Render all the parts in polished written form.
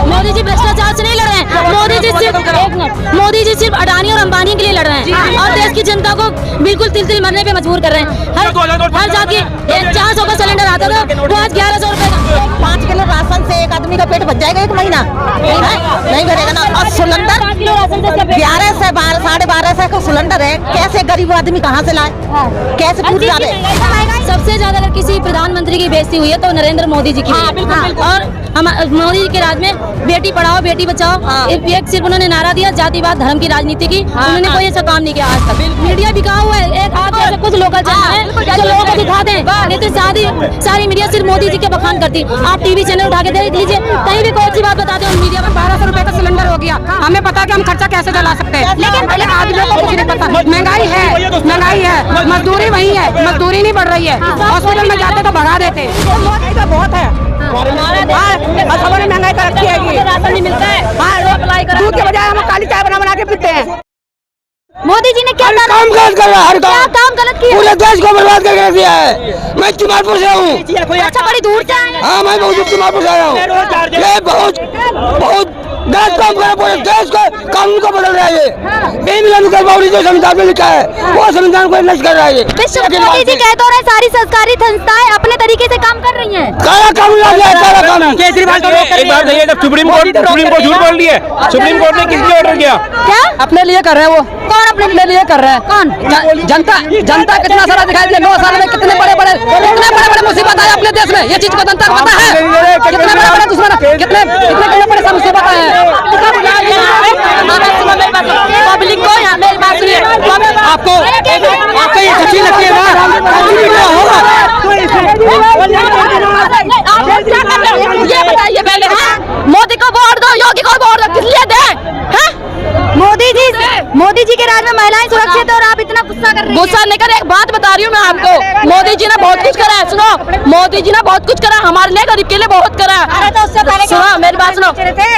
मोदी जी भ्रष्टाचार से नहीं लड़ रहे हैं। मोदी जी सिर्फ अडानी और अंबानी के लिए लड़ रहे हैं और देश की जनता को बिल्कुल तिल मरने पे मजबूर कर रहे हैं। हर जाके 400 का सिलेंडर आता था, वो आज 1100 रुपए का। 5 किलो राशन से एक आदमी का पेट भर जाएगा एक महीना? नहीं भरेगा ना। और सिलेंडर 11 से 12,500 का सिलेंडर है, कैसे गरीब आदमी कहाँ से लाए, कैसे पूछ जा रहे? सबसे ज्यादा अगर किसी प्रधानमंत्री की बेइज्जती हुई है तो नरेंद्र मोदी जी की। और मोदी जी के राज में बेटी पढ़ाओ बेटी बचाओ, एक सिर्फ उन्होंने नारा दिया जातिवाद धर्म की राजनीति की। उन्होंने कोई ऐसा काम नहीं किया आज तक। मीडिया बिका हुआ है, एक हाथ ऐसे कुछ लोकल चैनल है जो लोगों को दिखा दें, नहीं तो सारी मीडिया सिर्फ मोदी जी के बखान करती। आप टीवी चैनल उठा के देख लीजिए, कहीं भी कोई सी बात बताते हो मीडिया में। 1200 रुपए का सिलेंडर हो गया, हमें पता है कि हम खर्चा कैसे चला सकते हैं, लेकिन आदमियों को कुछ नहीं पता। महंगाई है, मजदूरी वही है, मजदूरी नहीं बढ़ रही है। हॉस्पिटल में जाते तो भगा देते। महंगाई तो बहुत है, खबर में महंगाई कर रखी है। राशन नहीं मिलता है, दूध के बजाय हम काली चाय बना के पीते हैं। मोदी जी ने क्या काम गलत कर रहा है, हर काम गलत किया, पूरे देश को बर्बाद करके रख दिया है। मैं चुनारपुर से हूँ। अच्छा बड़ी दूर से आए हैं। हाँ, मैं बहुत चुनारपुर से आया हूँ। ये बहुत गलत काम कर रहा है, पूरे देश को कानून को बदल रहा है। ये मिलन कर बाउरी जो संविधान में लिखा है वो संविधान को नष्ट कर रहा है। मोदी जी कहते हैं सारी सरकारी संस्थाएं अपने तरीके से काम कर रही हैं। काला कानून ला दिया है, काला कानून। केजरीवाल तो एक बार देखिए, जब सुप्रीम कोर्ट झूठ बोल रही है, सुप्रीम कोर्ट ने किस लिए ऑर्डर किया? क्या अपने लिए कर रहे हैं? वो कौन अपने लिए कर रहे हैं? कौन? जनता कितना सारा दिखाई दिया। 9 साल में कितने बड़े मुसीबत आए अपने देश में, ये चीज को जनता को पता है। कितने बड़े दुश्मन, कितने बड़े मुसीबत आए हैं। पब्लिक को यहाँ मेरी बात सुनिए, आपको ये सच्ची लगती है ये बताइए पहले, मोदी को वोट दो, योगी को वोट दो, किस लिए दें? मोदी जी के राज में महिलाएं सुरक्षित है और आप इतना गुस्सा कर रही हैं। गुस्सा नहीं कर, एक बात बता रही हूँ मैं आपको, मोदी जी ने बहुत कुछ करा है। सुनो, मोदी जी ने बहुत कुछ करा हमारे लिए, गरीब के लिए बहुत करा है। सुनो मेरी बात सुनो,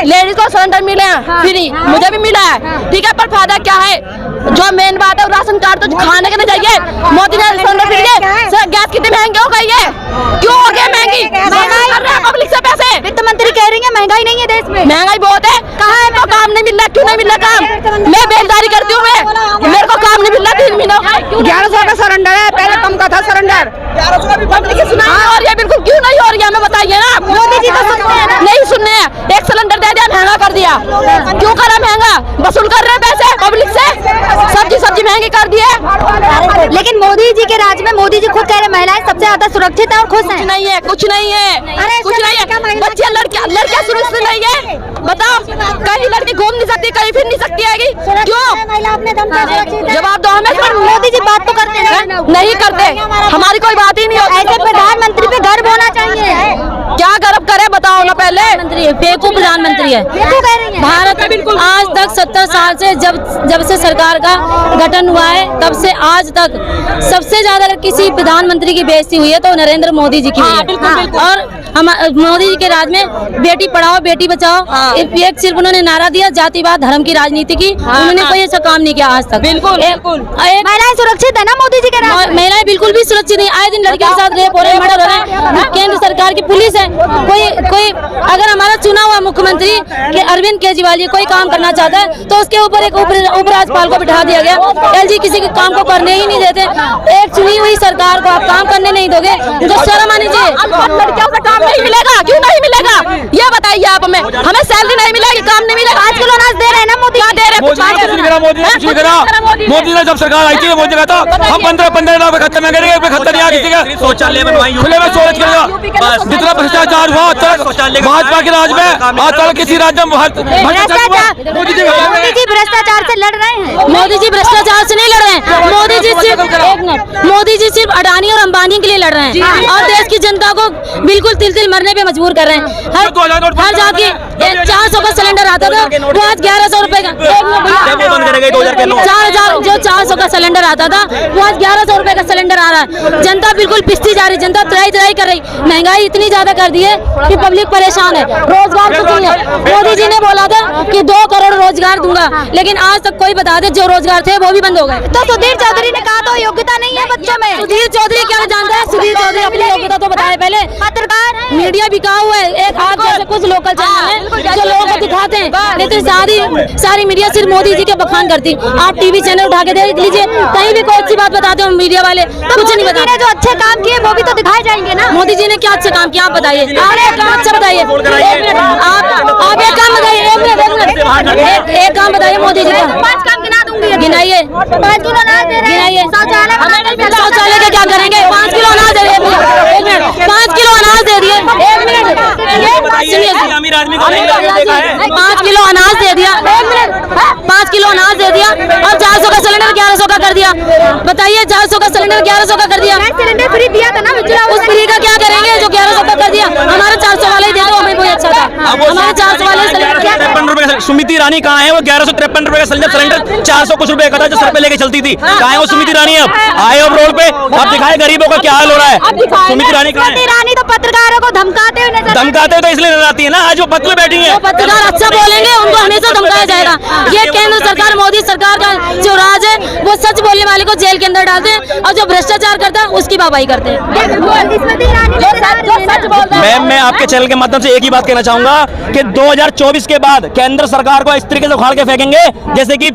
लेडीज को सिलेंडर मिले हैं फ्री, मुझे भी मिला है, ठीक है, पर फायदा क्या है? जो मेन बात है राशन कार्ड तो खाने के नहीं चाहिए। मोदी ने सिलेंडर फ्री दिए, गैस कितनी महंगी हो गई है, क्यों हो गई महंगी? महंगाई कर रहे हैं पब्लिक से पैसे। वित्त मंत्री कह रही है महंगाई नहीं है देश में। महंगाई बहुत है, कहाँ है? तो काम नहीं मिल रहा, क्यों नहीं मिल रहा काम? मैं बेलदारी करती हूँ, मैं मेरे को काम नहीं मिल रहा 3 महीनों। 1100 का सिलेंडर है, पहले कम का था सिलेंडर। पब्लिक की सुनाई हो रही है, बिल्कुल क्यों नहीं हो रही है हमें बताइए ना। मोदी जी तो सुनते हैं, नहीं सुनने हैं। एक सिलेंडर दे दिया, महंगा कर दिया, क्यों करा महंगा? वसूल कर रहे हैं पैसे पब्लिक से, सब्जी महंगी कर दी है। लेकिन मोदी जी के राज में मोदी जी खुद कह रहे महिलाएं सबसे ज्यादा सुरक्षित है और खुश हैं। नहीं है, कुछ नहीं है, कुछ नहीं है। बच्चियां लड़कियां सुरक्षित नहीं है, बताओ? कहीं लड़की घूम नहीं सकती, कहीं फिर नहीं सकती है, क्यों? जवाब दो हमें। मोदी जी बात तो करते हैं, नहीं करते, हमारी कोई बात ही नहीं होती। ऐसे प्रधानमंत्री पे गर्व होना चाहिए। क्या गर्व करे बताओ ना पहले। बेवकूफ प्रधानमंत्री है भारत में। बिल्कुल आज तक 70 साल से जब से सरकार का गठन हुआ है तब से आज तक सबसे ज्यादा अगर किसी प्रधानमंत्री की बेइज्जती हुई है तो नरेंद्र मोदी जी की हुई है। और हम मोदी जी के राज में बेटी पढ़ाओ बेटी बचाओ, एक सिर्फ उन्होंने नारा दिया जातिवाद धर्म की राजनीति की। उन्होंने कोई ऐसा काम नहीं किया आज तक। बिल्कुल महिलाएं सुरक्षित है ना मोदी जी के राज? महिलाएं बिल्कुल भी सुरक्षित नहीं। आए दिन लड़कियों के साथ रेप हो रहे हैं, मर्डर हो रहे हैं। केंद्र सरकार की पुलिस है, कोई अगर हमारा चुना हुआ मुख्यमंत्री के अरविंद केजरीवाल जी कोई काम करना चाहता है तो उसके ऊपर एक उपराज्यपाल को बिठा दिया गया। एलजी किसी के काम को करने ही नहीं देते। एक चुनी हुई सरकार को आप काम करने नहीं दोगे, जो शर्म आनी चाहिए। लड़कियों से काम नहीं मिलेगा, क्यों नहीं मिलेगा ये बताइए आप हमें सैलरी नहीं मिलेगी, काम नहीं मिलेगा। 5 किलो अनाज दे रहे हैं ना मोदी, क्या दे रहे हैं? मोदी ने जब सरकार आई थी मोदी कहता हम 15 लाख खत्म में करेंगे, खत्म नहीं आ किसी का शौचालय बनवाएंगे, खुले में शौच करेगा। जितना भ्रष्टाचार हुआ भाजपा के राज में, आज तक किसी राज्य में मोदी जी भ्रष्टाचार से लड़ रहे हैं। मोदी जी भ्रष्टाचार से नहीं लड़ रहे हैं, मोदी जी सिर्फ अडानी और अंबानी के लिए लड़ रहे हैं और देश की जनता को बिल्कुल तिल मरने पे मजबूर कर रहे हैं। हर जाके 400 का सिलेंडर आता था, वो आज 1100 रुपए का। 400 का सिलेंडर आता था, वो आज 1100 रुपए का सिलेंडर आ रहा है। जनता बिल्कुल पिसती जा रही, जनता त्राही कर रही। महंगाई इतनी ज्यादा कर दी है कि पब्लिक परेशान है। रोजगार कुछ नहीं है। मोदी जी ने बोला था कि 2 करोड़ रोजगार दूंगा, लेकिन आज तक कोई बता दे जो रोजगार थे वो भी बंद हो गए। तो सुधीर चौधरी ने कहा तो योग्यता नहीं है बच्चों में। सुधीर चौधरी क्या जानता है? सुधीर चौधरी अपनी योग्यता तो बताए पहले। पत्रकार मीडिया बिका हुआ है। एक आप जैसे कुछ लोकल चैनल है जो लोगों को दिखाते हैं, नहीं तो सारी मीडिया सिर्फ मोदी जी के बखान करती। आप टीवी चैनल उठा के देख लीजिए, कहीं भी कोई अच्छी बात बताते हो मीडिया वाले, कुछ नहीं बताते। जो अच्छे काम किए वो भी तो दिखाए जाएंगे ना। मोदी जी ने क्या अच्छा काम किया आप बताइए? अच्छा बताइए, आप एक काम बताइए, एक काम बताइए मोदी जी का। 5 काम गिना दूंगी। गिनाइए, 5 किलो अनाज दे रहे हैं। शौचालय के क्या करेंगे? 5 किलो अनाज दे दिए, 5 किलो अनाज दे दिए, 1 मिनट, 5 किलो अनाज दे दिया, 5 किलो अनाज दे दिया और 400 का सिलेंडर 1100 का कर दिया। बताइए, 400 का सिलेंडर 1100 का कर दिया। सिलेंडर फ्री दिया था ना, उस फ्री का क्या करेंगे जो 1100 का कर दिया? हमारे 400 वाले दे दो, हमें कोई अच्छा था। हमारे 400 वाले सिलेंडर क्या 53 रुपए। सुमिति रानी कहाँ है? वो 1153 रुपए का सिलेंडर 400 कुछ रुपए का था जो सर पे लेके चलती थी। कहाँ है वो सुमिति रानी? अब आए अब रोड पे, अब दिखाए गरीबों का क्या हाल हो रहा है। सुमिति रानी कहाँ है? रानी तो पत्रकारों को धमकाते हुए नजर धमकाते तो इसलिए नजर आती है ना, आज वो पद पे बैठी है। पत्रकार अच्छा बोलेंगे उनको हमेशा धमकाया जाएगा। ये केंद्र सरकार, मोदी सरकार का जो राज है, वो सच बोलने वाले को जेल के अंदर डालते हैं और जो भ्रष्टाचार करता है उसकी वाहवाही करते हैं। मैम, मैं आपके चैनल के माध्यम से एक ही बात कहना चाहूंगा कि 2024 के बाद केंद्र सरकार को इस तरीके से उखाड़ के फेंकेंगे जैसे कि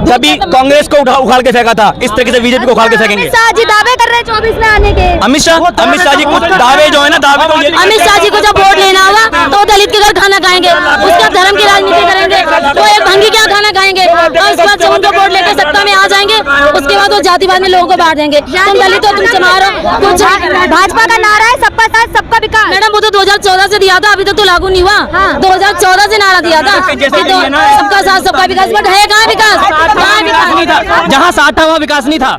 कभी कांग्रेस को उखाड़ के फेंका था, इस तरीके से बीजेपी को उखाड़ के फेंकेंगे। जी दावे कर रहे हैं 24 में आने के। अमित शाह जी कुछ दावे जो है ना, दावे तो ये अमित शाह जी को जब वोट लेना होगा तो दलित के घर खाना खाएंगे, उसका धर्म की राजनीति करेंगे, तो एक भंगी क्या खाना खाएंगे और उसके बाद जब उनको वोट लेकर सत्ता में आ जाएंगे उसके बाद वो जातिवाद में लोगों को बांट देंगे। तुम दलित हो, तुम चमार हो, कुछ भाजपा का नारा है सबका साथ सबका विकास। मैडम वो तो 2014 से दिया था, अभी तो लागू नहीं हुआ। 2014 से नारा दिया था सबका साथ सबका विकास, बट है कहाँ विकास? जहाँ 60 था वहाँ विकास नहीं था।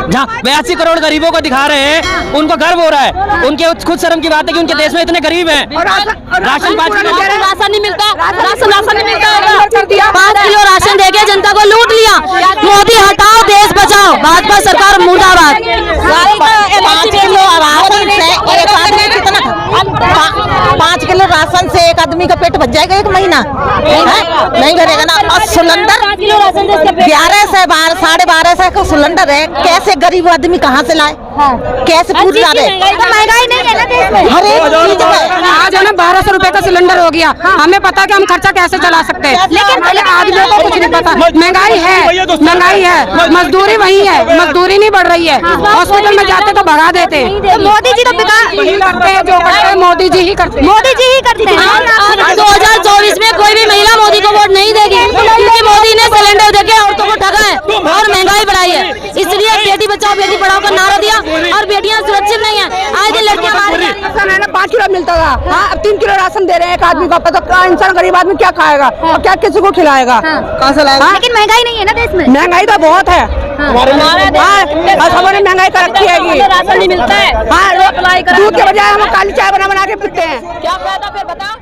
जहाँ 82 करोड़ गरीबों को दिखा रहे हैं उनको गर्व हो रहा है। उनके खुद शर्म की बात है कि उनके देश में इतने गरीब हैं। राशन 5 किलो राशन नहीं मिलता, राशन नहीं मिलता। 5 किलो राशन देके जनता को लूट लिया। मोदी हटाओ, देश बचाओ, भाजपा सरकार मुर्दाबाद। 5 किलो राशन से एक आदमी कितना 5 किलो राशन से एक आदमी का पेट भर जाएगा 1 महीना? नहीं भरेगा ना। और सिलेंडर 11 से 12,500 का सिलेंडर है, कैसे गरीब आदमी कहाँ से लाए? कैसे पूछ जा रहे? महंगाई नहीं है ना देश में। हर एक चीज में आज है ना 1200 रुपए का सिलेंडर हो गया। हमें पता कि हम खर्चा कैसे चला सकते हैं, लेकिन आदमियों को कुछ नहीं पता। महंगाई है, मजदूरी वही है, मजदूरी नहीं बढ़ रही है। हॉस्पिटल में जाते तो भगा देते। मोदी जी तो करते हैं, जो करते हैं मोदी जी ही करते हैं। 2024 में कोई भी महिला मोदी को वोट नहीं देगी क्योंकि मोदी ने सिलेंडर देके औरतों को ठगा है और महंगाई बढ़ाई है। इसलिए बेटी बचाओ बेटी पढ़ाओ का नारा दिया और बेटियां सुरक्षित नहीं है। आज ये लड़कियां 5 किलो मिलता था, हाँ अब 3 किलो राशन दे रहे हैं एक आदमी को। पता इंसान गरीब आदमी क्या खाएगा और क्या किसी को खिलाएगा? कहाँ से लाएगा? लेकिन महंगाई नहीं है ना देश में। महंगाई तो बहुत है हमारे महंगाई कर रखी है। राशन नहीं मिलता है, हाँ, दूध के बजाय हम काली चाय बना के पीते हैं। क्या फायदा फिर बताओ।